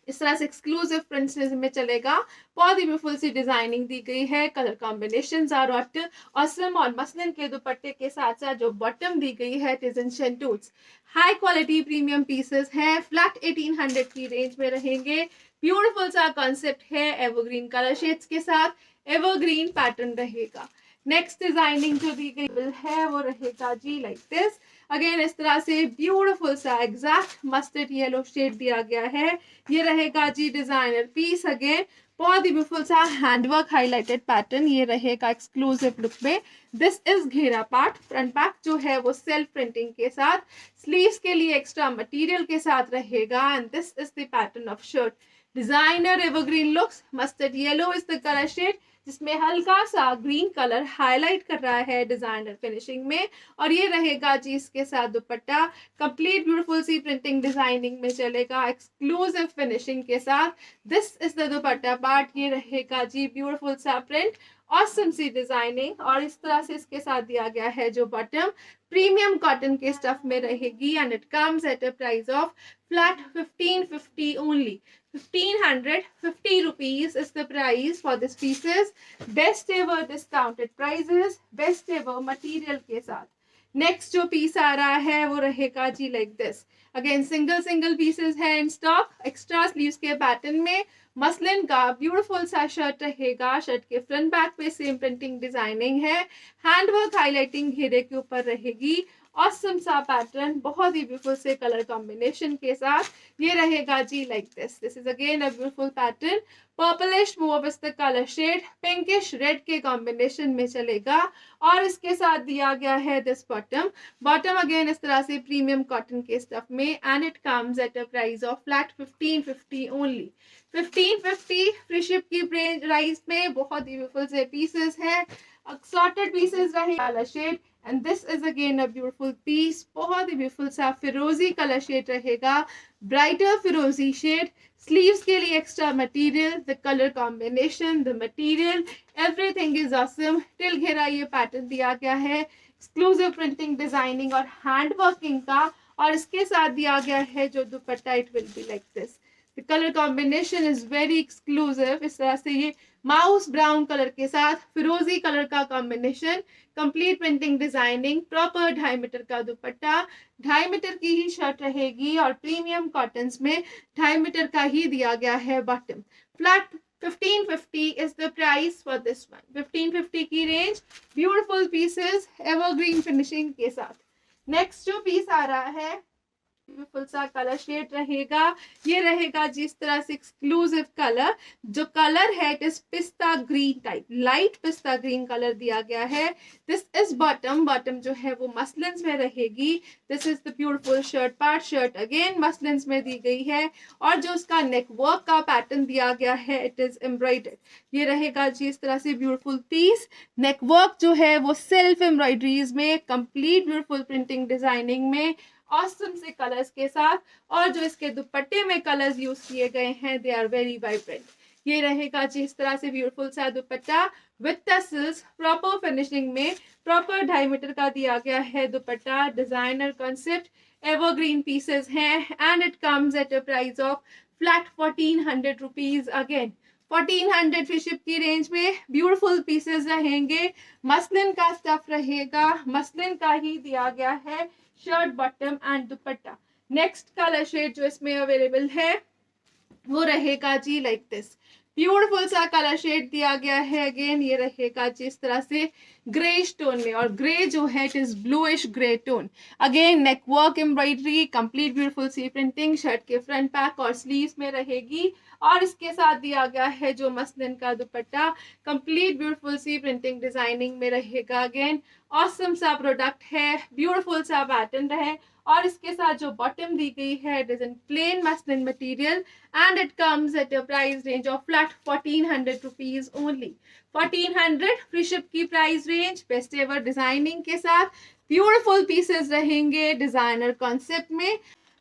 S1: इस तरह से एक्सक्लूसिव प्रिंट्स में चलेगा। बहुत ही ब्यूटीफुल सी डिजाइनिंग दी गई है। कलर कॉम्बिनेशंस आर ऑसम और मसलिन के दुपट्टे के साथ साथ जो बॉटम दी गई है इट इज इन शंटूट्स। हाई क्वालिटी प्रीमियम पीसेस हैं। फ्लैट 1800 की रेंज में रहेंगे। ब्यूटीफुल सा कॉन्सेप्ट है। एवरग्रीन कलर शेड्स के साथ एवरग्रीन पैटर्न रहेगा। नेक्स्ट डिजाइनिंग जो दी गई है वो रहेगा जी लाइक दिस। अगेन इस तरह से ब्यूटीफुल सा एग्जैक्ट मस्टर्ड येलो शेड दिया गया है। ये रहेगा जी डिजाइनर पीस। अगेन बहुत ही ब्यूटीफुल सा हैंडवर्क हाईलाइटेड पैटर्न ये रहेगा एक्सक्लूसिव लुक में। दिस इज घेरा पार्ट। फ्रंट बैक जो है वो सेल्फ प्रिंटिंग के साथ, स्लीव्स के लिए एक्स्ट्रा मटेरियल के साथ रहेगा। And this is the pattern of shirt. Designer evergreen looks. Mustard yellow is the colour shade जिसमें हल्का सा ग्रीन कलर हाईलाइट कर रहा है डिजाइनर फिनिशिंग में। और ये रहेगा जी इसके साथ दुपट्टा। कंप्लीट ब्यूटीफुल सी प्रिंटिंग डिजाइनिंग में चलेगा एक्सक्लूसिव फिनिशिंग के साथ। This is the dupatta part. ये रहेगा जी ब्यूटीफुल सा प्रिंट, ऑसम सी डिजाइनिंग। और इस तरह से इसके साथ दिया गया है जो बॉटम प्रीमियम कॉटन के स्टफ में रहेगी। And it comes at a price of flat 1550 only. 1550 rupees is the price for this pieces. Best ever discounted prices, best ever material के साथ। नेक्स्ट जो पीस आ रहा है वो रहेगा जी like this. Again single pieces है इन स्टॉक। एक्स्ट्रा स्लीव्स के पैटर्न में मसलिन का ब्यूटीफुल सा शर्ट रहेगा। शर्ट के फ्रंट बैक पे सेम प्रिंटिंग डिजाइनिंग है। हैंडवर्क हाईलाइटिंग घेरे के ऊपर रहेगी। ऑसम सा पैटर्न बहुत ही ब्यूटीफुल से कलर कॉम्बिनेशन के साथ। ये रहेगा जी like this. This is again a beautiful pattern. Purplish mauve is the colour shade, pinkish red के कॉम्बिनेशन में चलेगा। और इसके साथ दिया गया है दिस बॉटम अगेन इस तरह से प्रीमियम कॉटन के स्टफ में। And it comes at a price of flat 1550 only. 1550 free ship की प्राइस में बहुत ही ब्यूटीफुल से पीसेस है। असॉर्टेड पीसेस रहे colour shade. And this is again a beautiful piece. बहुत ही ब्यूटीफुल सा फिरोजी कलर शेड रहेगा, ब्राइटर फिरोजी शेड। स्लीव्स के लिए extra material, the colour combination, the material, everything is awesome. Till घेरा ये पैटर्न दिया गया है एक्सक्लूसिव प्रिंटिंग डिजाइनिंग और हैंड वर्किंग का। और इसके साथ दिया गया है जो दुपट्टा it will be like this. The colour combination is very exclusive. इस तरह से ये माउस ब्राउन कलर के साथ फिरोजी कलर का combination, complete printing designing, proper 2.5 metre का दुपट्टा, 2.5 मीटर की ही शर्ट रहेगी। और प्रीमियम कॉटन्स में 2.5 मीटर का ही दिया गया है bottom. Flat 1550 is the price for this one. 1550 की range. Beautiful pieces evergreen finishing के साथ। नेक्स्ट जो पीस आ रहा है ब्यूटीफुल सा कलर शेड रहेगा। ये रहेगा जिस तरह से एक्सक्लूसिव कलर। जो कलर है इट इज पिस्ता ग्रीन टाइप, लाइट पिस्ता ग्रीन कलर दिया गया है। दिस इज बॉटम जो है वो मसलिन्स में रहेगी। This is the beautiful shirt part. Shirt again muslins में दी गई है। और जो उसका नेक वर्क का पैटर्न दिया गया है इट इज एम्ब्रॉयडर्ड। ये रहेगा जी इस तरह से ब्यूटीफुल पीस। नेक वर्क जो है वो सेल्फ एम्ब्रॉयडरीज में, कंप्लीट ब्यूटीफुल प्रिंटिंग डिजाइनिंग में, ऑसम से कलर्स के साथ। और जो इसके दुपट्टे में कलर्स यूज किए गए हैं दे आर वेरी वाइब्रेंट। ये रहेगा जी इस तरह से ब्यूटीफुल सा dupatta with tassels, proper finishing में। प्रॉपर 2.5 मीटर का दिया गया है dupatta. Designer concept, evergreen pieces हैं। And it comes at a price of flat 1400 rupees. Again 1400 free ship की रेंज में ब्यूटीफुल पीसेस रहेंगे। मसलिन का स्टफ रहेगा, मसलिन का ही दिया गया है shirt, bottom and dupatta. Next colour shade जो इसमें अवेलेबल है वो रहेगा जी लाइक दिस। ब्यूटीफुल सा कलर शेड दिया गया है। अगेन ये रहेगा जिस तरह से ग्रेइश टोन में। और ग्रे जो है it is bluish grey tone. Again neck work embroidery, complete beautiful सी प्रिंटिंग शर्ट के फ्रंट पैक और स्लीव्स में रहेगी। और इसके साथ दिया गया है जो मसलिन का दुपट्टा, कंप्लीट ब्यूटीफुल सी प्रिंटिंग डिजाइनिंग में रहेगा। अगेन ऑसम सा प्रोडक्ट है, ब्यूटीफुल सा पैटर्न है। और इसके साथ जो बॉटम दी गई है it is in plain muslin material and it comes at a price range of flat 1400 rupees only. 1400 free ship की price range, best ever designing के साथ ब्यूटीफुल पीसेस रहेंगे डिजाइनर कॉन्सेप्ट में।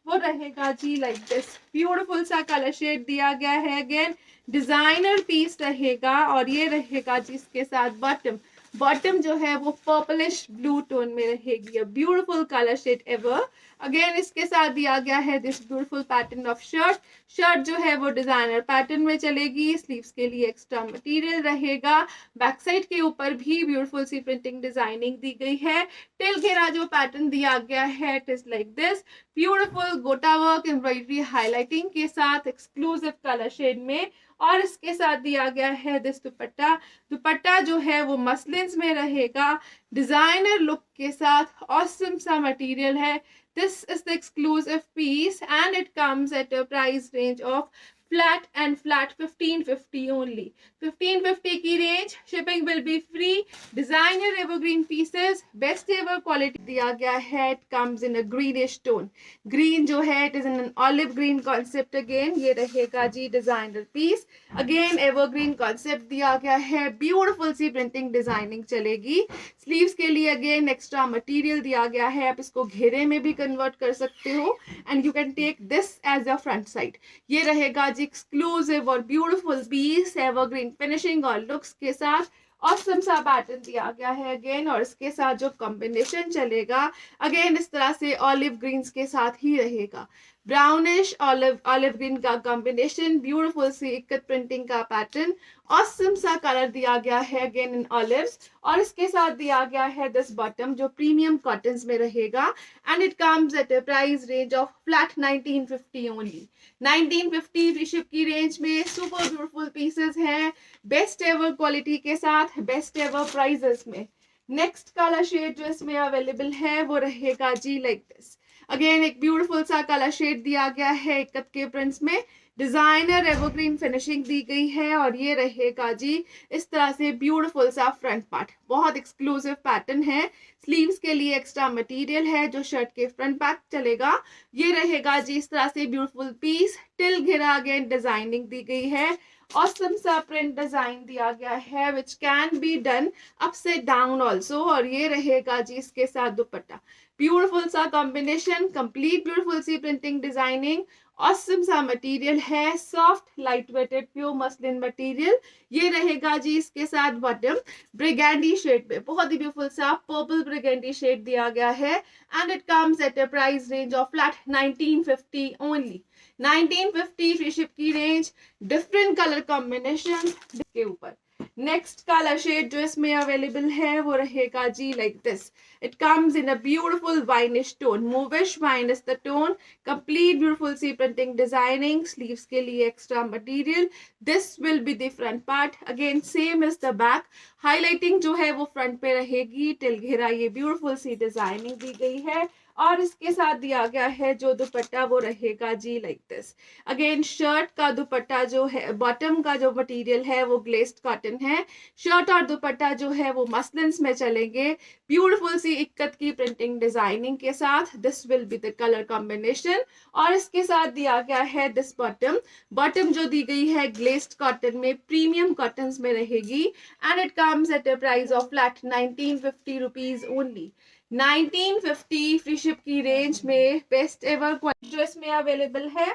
S1: वो रहेगा जी लाइक दिस, ब्यूटीफुल सा colour shade दिया गया है, अगेन डिजाइनर पीस रहेगा। और ये रहेगा जी इसके साथ बॉटम, बॉटम जो है वो पर्पलिश ब्लू टोन में रहेगी, a beautiful colour shade ever. Again इसके साथ दिया गया है this beautiful pattern of shirt, shirt जो है वो डिजाइनर पैटर्न में चलेगी, स्लीव्स के लिए एक्स्ट्रा मटेरियल रहेगा, बैक साइड के ऊपर भी ब्यूटीफुल सी प्रिंटिंग डिजाइनिंग दी गई है। टिल घेरा जो पैटर्न दिया गया है it is like this, beautiful गोटा वर्क एम्ब्रॉयडरी हाईलाइटिंग के साथ एक्सक्लूसिव कलर शेड में। और इसके साथ दिया गया है दिस दुपट्टा, दुपट्टा जो है वो मसलिन्स में रहेगा, डिजाइनर लुक के साथ, ऑसम सा मटेरियल है। This is the exclusive piece and it comes at a price range of flat 1550 only। 1550 की range, shipping will be free, designer evergreen pieces, best ever quality दिया गया है। It comes in a greenish tone, green जो है it is in an olive green concept. Again ये रहेगा जी designer piece, again evergreen concept दिया गया है, ब्यूटीफुल सी प्रिंटिंग डिजाइनिंग चलेगी। स्लीव्स के लिए अगेन एक्स्ट्रा मटेरियल दिया गया है, आप इसको घेरे में भी कन्वर्ट कर सकते हो and you can take this as a front side. ये रहेगा जी एक्सक्लूसिव और ब्यूटीफुल पीस, एवरग्रीन फिनिशिंग और लुक्स के साथ, ऑसम सा पैटर्न दिया गया है अगेन। और इसके साथ जो कॉम्बिनेशन चलेगा अगेन इस तरह से ऑलिव ग्रीन्स के साथ ही रहेगा, ब्राउनिश ऑलिव ग्रीन का कॉम्बिनेशन, ब्यूटीफुल सी इक्कत प्रिंटिंग का पैटर्न, ऑसम सा कलर दिया गया है अगेन इन ऑलिव्स। और इसके साथ दिया गया है दिस बॉटम जो प्रीमियम कॉटन्स में रहेगा and it comes at a price range of flat 1950 only. 1950 free ship की रेंज में सुपर ब्यूटीफुल पीसेस हैं, बेस्ट एवर क्वालिटी के साथ, बेस्ट एवर प्राइजेस में। नेक्स्ट कलर शेड जो इसमें अवेलेबल है वो रहेगा जी लाइक दिस, अगेन एक ब्यूटीफुल सा कलर शेड दिया गया है इक्कत के प्रिंट्स में, डिजाइनर एवरग्रीन फिनिशिंग दी गई है। और ये रहेगा जी इस तरह से ब्यूटीफुल सा फ्रंट पार्ट, बहुत एक्सक्लूसिव पैटर्न है, स्लीव्स के लिए एक्स्ट्रा मटेरियल है जो शर्ट के फ्रंट बैक चलेगा। ये रहेगा जी इस तरह से ब्यूटीफुल पीस, टिल घेरा अगेन डिजाइनिंग दी गई है, ऑसम सा प्रिंट डिजाइन दिया गया है which can be done upside down also. और ये रहेगा जी इसके साथ दुपट्टा, ब्यूटीफुल सा कॉम्बिनेशन, कंप्लीट ब्यूटीफुल सी प्रिंटिंग डिजाइनिंग, ऑसम सा मटेरियल है, soft light weighted pure muslin material. ये रहेगा जी इसके साथ बॉटम ब्रिगेंडी शेड में, बहुत ही ब्यूटीफुल सा पर्पल ब्रिगेंडी शेड दिया गया है and it comes at a price range of flat 1950 only. 1950 free ship की रेंज, डिफरेंट कलर कॉम्बिनेशन के ऊपर। नेक्स्ट कलर शेड जो इसमें अवेलेबल है वो रहेगा जी like this, it comes in a beautiful winish tone, mauvish wine is the tone, complete beautiful सी प्रिंटिंग डिजाइनिंग, स्लीव्स के लिए extra material, this will be the front part, again same is the back, highlighting जो है वो front पे रहेगी, till घेरा ये ब्यूटीफुल सी डिजाइनिंग दी गई है। और इसके साथ दिया गया है जो दुपट्टा वो रहेगा जी लाइक दिस, अगेन शर्ट का दुपट्टा जो है, बॉटम का जो मटेरियल है वो ग्लेस्ड कॉटन है, शर्ट और दुपट्टा जो है वो मसलिन्स में चलेंगे, ब्यूटीफुल सी इक्कत की प्रिंटिंग डिजाइनिंग के साथ, this will be the colour combination. और इसके साथ दिया गया है दिस बॉटम, बॉटम जो दी गई है ग्लेस्ड कॉटन में, प्रीमियम कॉटन्स में रहेगी and it comes at a price of flat 1950 rupees only. 1950 free ship की रेंज में बेस्ट एवर क्वालिटी जो इसमें अवेलेबल है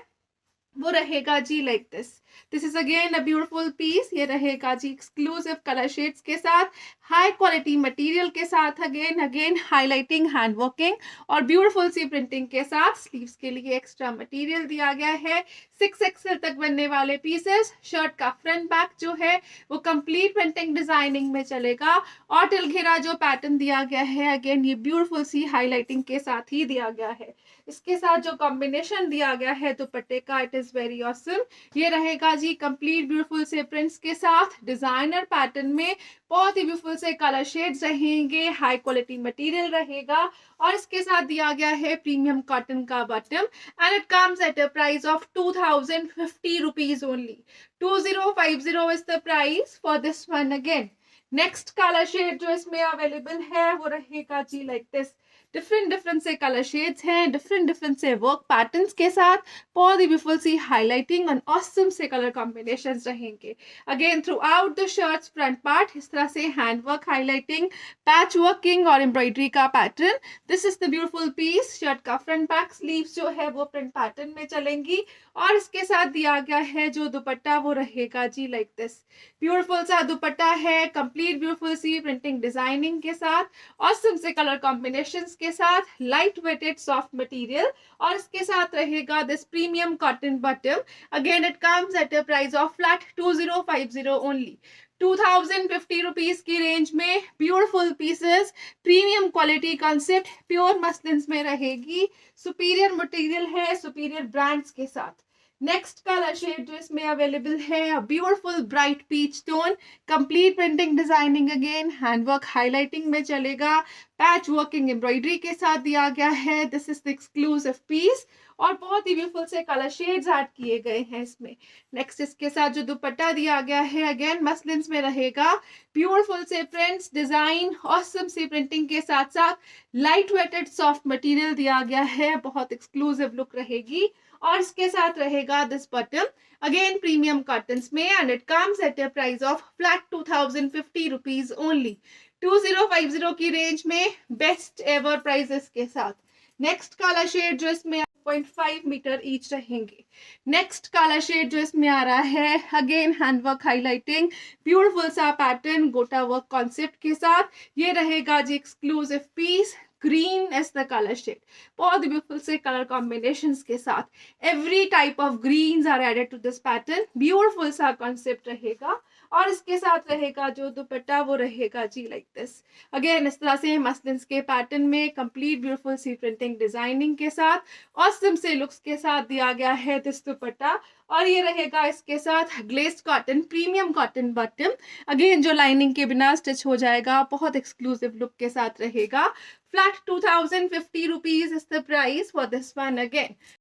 S1: वो रहेगा जी like this, this is again a beautiful piece. ये रहेगा जी एक्सक्लूसिव कलर शेड्स के साथ, हाई क्वालिटी मटेरियल के साथ, अगेन हाईलाइटिंग, हैंड वर्किंग और ब्यूटीफुल सी प्रिंटिंग के साथ, स्लीव्स के लिए एक्स्ट्रा मटेरियल दिया गया है, 6XL तक बनने वाले पीसेस, शर्ट का फ्रंट बैक जो है वो कंप्लीट प्रिंटिंग डिजाइनिंग में चलेगा और टिल घेरा जो पैटर्न दिया गया है अगेन ये ब्यूटीफुल सी हाईलाइटिंग के साथ ही दिया गया है। इसके साथ जो कॉम्बिनेशन दिया गया है दुपट्टे का इट इज वेरी ऑसम, ये रहेगा जी कंप्लीट ब्यूटीफुल से प्रिंट्स के साथ, डिजाइनर पैटर्न में, बहुत ही ब्यूटीफुल से कलर शेड्स रहेंगे, हाई क्वालिटी मटेरियल रहेगा और इसके साथ दिया गया है प्रीमियम कॉटन का bottom and it comes at a price of 2050 rupees only. 2050 is the price for this one. Again next colour shade जो इसमें अवेलेबल है वो रहेगा जी लाइक दिस। डिफरेंट डिफरेंट से कलर शेड्स हैं, डिफरेंट डिफरेंट से वर्क पैटर्न्स के साथ, बहुत ही ब्यूटीफुल सी हाईलाइटिंग और ऑसम से कलर कॉम्बिनेशंस रहेंगे। Again throughout the shirts front part इस तरह से hand work, highlighting, patch working और एम्ब्रॉयडरी का pattern. This is the beautiful piece. Shirt का फ्रंट बैक स्लीव्स जो है वो प्रिंट पैटर्न में चलेंगी और इसके साथ दिया गया है जो दुपट्टा वो रहेगा जी लाइक दिस। ब्यूटीफुल सा दुपट्टा है, कंप्लीट ब्यूटीफुल सी प्रिंटिंग डिजाइनिंग के साथ, ऑसम से कलर कॉम्बिनेशंस के साथ, लाइट वेटेड सॉफ्ट मटेरियल और इसके साथ रहेगा this premium cotton bottom. Again it comes at a price of flat 2050 only. 2050 rupees की रेंज में beautiful pieces, premium quality concept, pure muslins में रहेगी, सुपीरियर मटेरियल है, सुपीरियर ब्रांड्स के साथ। नेक्स्ट कलर शेड जो इसमें अवेलेबल है beautiful bright peach tone, complete printing designing, again handwork highlighting में चलेगा, पैच वर्किंग एम्ब्रॉयडरी के साथ दिया गया है। This is the exclusive piece और बहुत ही ब्यूटीफुल से कलर शेड्स ऐड किए गए हैं इसमें। नेक्स्ट इसके साथ जो दुपट्टा दिया गया है अगेन मसलिन्स में रहेगा, ब्यूटीफुल से प्रिंट्स, डिजाइन, ऑसम सी प्रिंटिंग के साथ साथ लाइट वेटेड सॉफ्ट मटेरियल दिया गया है, बहुत एक्सक्लूसिव लुक रहेगी और इसके साथ रहेगा this bottom again premium cottons में and it comes at a price of flat 2050 rupees only. 2050 की रेंज में बेस्ट एवर प्राइसेस के साथ। नेक्स्ट कलर शेड जो इसमें 0.5 मीटर ईच रहेंगे। नेक्स्ट कलर शेड जो इसमें आ रहा है अगेन हैंडवर्क हाईलाइटिंग, ब्यूटीफुल सा पैटर्न, गोटा वर्क कॉन्सेप्ट के साथ, ये रहेगा जी exclusive piece. Green is the colour shade, बहुत ब्यूटीफुल से कलर कॉम्बिनेशंस के साथ, every type of greens are added to this pattern, beautiful सा कॉन्सेप्ट रहेगा और इसके साथ रहेगा जो दुपट्टा वो रहेगा जी लाइक दिस। अगेन इस तरह से मसलिन्स के पैटर्न में कंप्लीट ब्यूटीफुल सी प्रिंटिंग डिजाइनिंग के साथ, ऑसम से लुक्स के साथ दिया गया है दिस दुपट्टा और ये रहेगा इसके साथ glazed cotton premium cotton bottom, again जो लाइनिंग के बिना स्टिच हो जाएगा, बहुत एक्सक्लूसिव लुक के साथ रहेगा। Flat 2050 rupees is the price for this one. Again